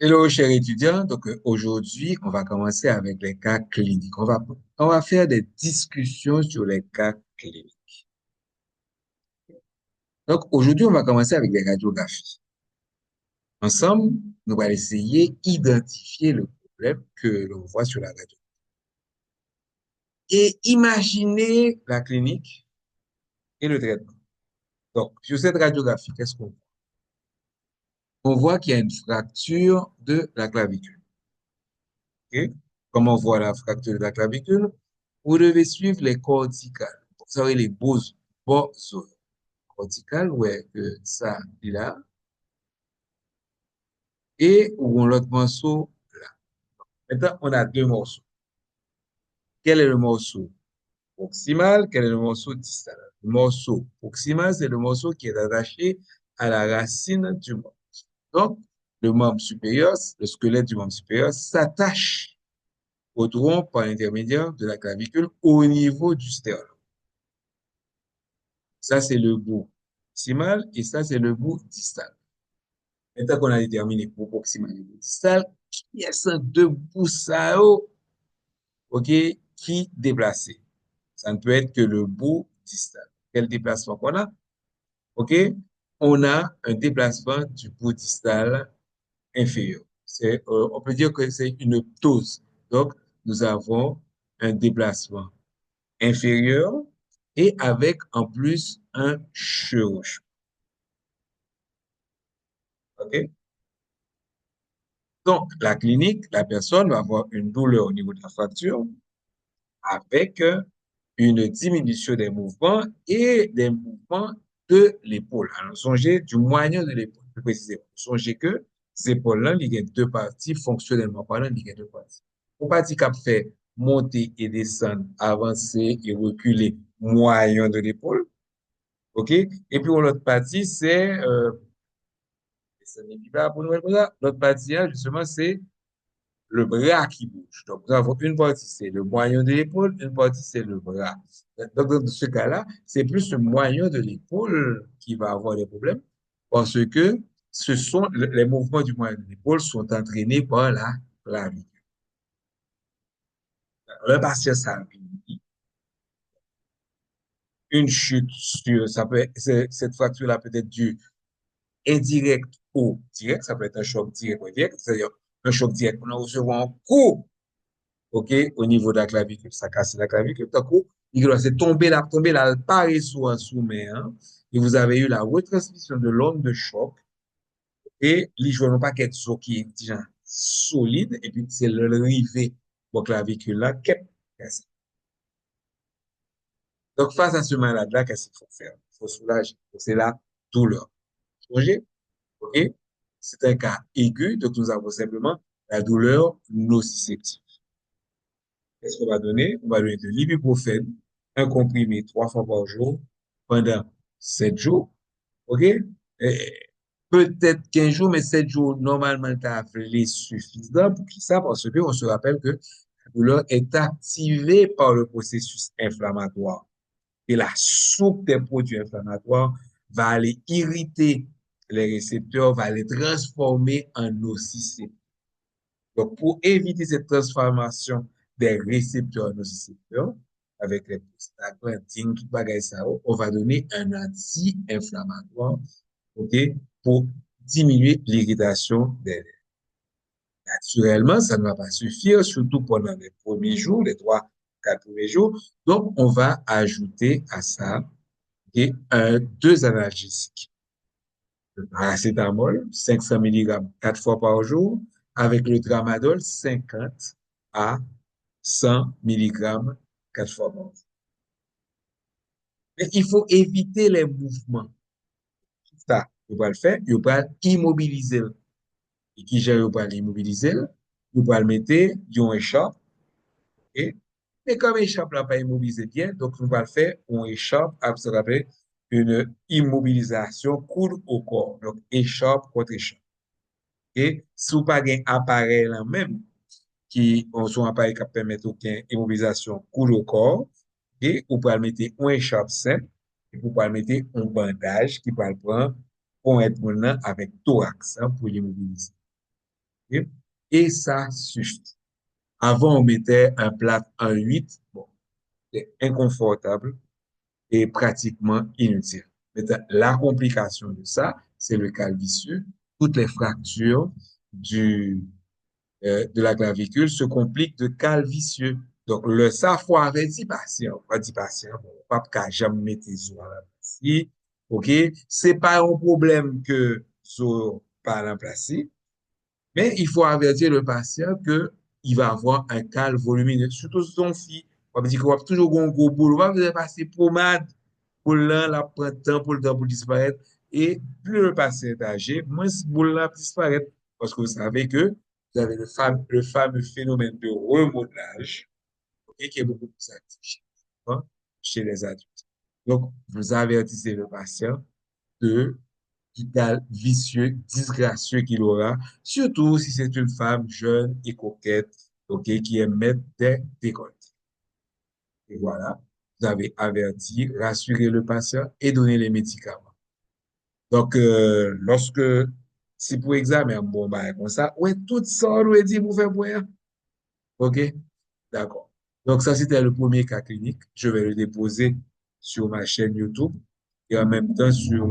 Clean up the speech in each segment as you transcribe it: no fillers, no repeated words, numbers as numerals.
Hello, chers étudiants. Aujourd'hui, on va commencer avec les cas cliniques. On va faire des discussions sur les cas cliniques. Donc, aujourd'hui, on va commencer avec des radiographies. Ensemble, nous allons essayer d'identifier le problème que l'on voit sur la radio. Et imaginer la clinique et le traitement. Donc, sur cette radiographie, qu'est-ce qu'on voit? On voit qu'il y a une fracture de la clavicule. Ok. Comme on voit la fracture de la clavicule, vous devez suivre les corticales. Vous aurez les beaux corticales, ouais, que ça, il là, et ou l'autre morceau là. Maintenant, on a deux morceaux. Quel est le morceau proximal? Quel est le morceau distal? Le morceau proximal, c'est le morceau qui est attaché à la racine du membre. Donc, le membre supérieur, le squelette du membre supérieur s'attache au tronc par l'intermédiaire de la clavicule au niveau du sternum. Ça, c'est le bout proximal et ça, c'est le bout distal. Maintenant qu'on a déterminé le bout proximal et le bout distal, qui est ce deux bouts ça, OK, qui déplacé? Ça ne peut être que le bout distal. Quel déplacement qu'on a? OK? On a un déplacement du bout distal inférieur. On peut dire que c'est une ptose. Donc, nous avons un déplacement inférieur et avec en plus un chevauchement. OK? Donc, la clinique, la personne va avoir une douleur au niveau de la fracture avec une diminution des mouvements et des mouvements de l'épaule. Alors, songez du moyen de l'épaule, plus précisément. Songez que ces épaules-là, il y a deux parties, fonctionnellement parlant, il y a deux parties. Une partie qui fait monter et descendre, avancer et reculer, moyen de l'épaule, OK? Et puis, l'autre partie, c'est, l'autre partie, justement, c'est le bras qui bouge. Donc, nous avons une partie, c'est le moyen de l'épaule, une partie, c'est le bras. Donc, dans ce cas-là, c'est plus le moyen de l'épaule qui va avoir des problèmes parce que ce sont les mouvements du moyen de l'épaule sont entraînés par la clavicule. Le patient s'appuie, une chute sur, cette fracture-là peut être due indirect ou direct, ça peut être un choc direct ou indirect, c'est-à-dire un choc direct, on a reçu un coup. OK, au niveau de la clavicule, ça casse la clavicule. Tout à coup, il doit se tomber là, pareil sous main, hein, et vous avez eu la retransmission de l'onde de choc, et les joueurs n'ont pas qu'être qui est déjà solide, et puis c'est le rivet pour clavicule là, qui est cassé. Donc, face à ce malade-là, qu'est-ce qu'il faut faire? Il faut soulager. C'est la douleur. Songez, OK? C'est un cas aigu, donc nous avons simplement la douleur nociceptive. Qu'est-ce qu'on va donner? On va donner de l'ibuprofène, un comprimé 3 fois par jour pendant 7 jours. OK? Et peut-être 15 jours, mais 7 jours, normalement, ça appelé suffisant pour qui ça? Parce que on se rappelle que la douleur est activée par le processus inflammatoire. Et la soupe des produits inflammatoires va aller irriter les récepteurs, va les transformer en nocicepteurs. Donc, pour éviter cette transformation des récepteurs nocicepteurs, avec les prostaglandines, tout bagay ça, on va donner un anti-inflammatoire, OK, pour diminuer l'irritation des lèvres. Naturellement, ça ne va pas suffire, surtout pendant les premiers jours, les 3, 4 premiers jours. Donc, on va ajouter à ça, OK, deux analgésiques. Le paracétamol, 500 mg 4 fois par jour, avec le tramadol, 50 à 100 mg 4 fois par jour. Mais il faut éviter les mouvements. Ça, il va le faire, il va immobiliser. Et qui gère, il va l'immobiliser, il va le mettre, il écharpe, et, mais comme écharpe n'a pas immobilisé bien, donc il va le faire, on écharpe, à ce qu'on appelle une immobilisation coude au corps. Donc, écharpe contre écharpe. Et si vous n'avez pas un appareil là même, qui sont appareil qui permet aucune immobilisation coude au corps, et vous pouvez mettre un écharpe simple, et vous pouvez mettre un bandage qui peut le prendre pour être maintenant avec thorax, hein, pour l'immobiliser. ok? Et ça suffit. Avant, on mettait un plâtre en 8. Bon, c'est inconfortable et pratiquement inutile. Maintenant, la complication de ça, c'est le calvicieux. Toutes les fractures de la clavicule se compliquent de calvicieux. Donc, ça, faut arrêter patient. Pas dit patient, bon, pas qu'à jamais mettre les os à la place. OK? C'est pas un problème que zo pas remplacé, mais il faut avertir le patient que il va avoir un cal volumineux, surtout si son fille. On va dire qu'on va toujours un gros boulot, on va faire passer pommade pour l'un, la prend temps pour le temps pour disparaître. Et plus le patient est âgé, moins ce boule-là disparaître. Parce que vous savez que vous avez le fameux phénomène de remodelage, ok, qui est beaucoup plus actif hein, chez les adultes. Donc, vous avertissez le patient de du cal vicieux, disgracieux qu'il aura, surtout si c'est une femme jeune et coquette, ok, qui aime mettre des décolletés. Et voilà, vous avez averti, rassuré le patient et donné les médicaments. Donc, lorsque, si pour examen, bon, bah, comme ça, ouais, tout ça, on nous dit pour faire boire. OK? D'accord. Donc, ça, c'était le premier cas clinique. Je vais le déposer sur ma chaîne YouTube et en même temps sur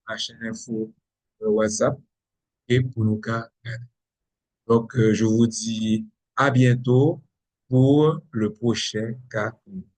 ma chaîne info WhatsApp et pour nos cas. Donc, je vous dis à bientôt pour le prochain cas clinique.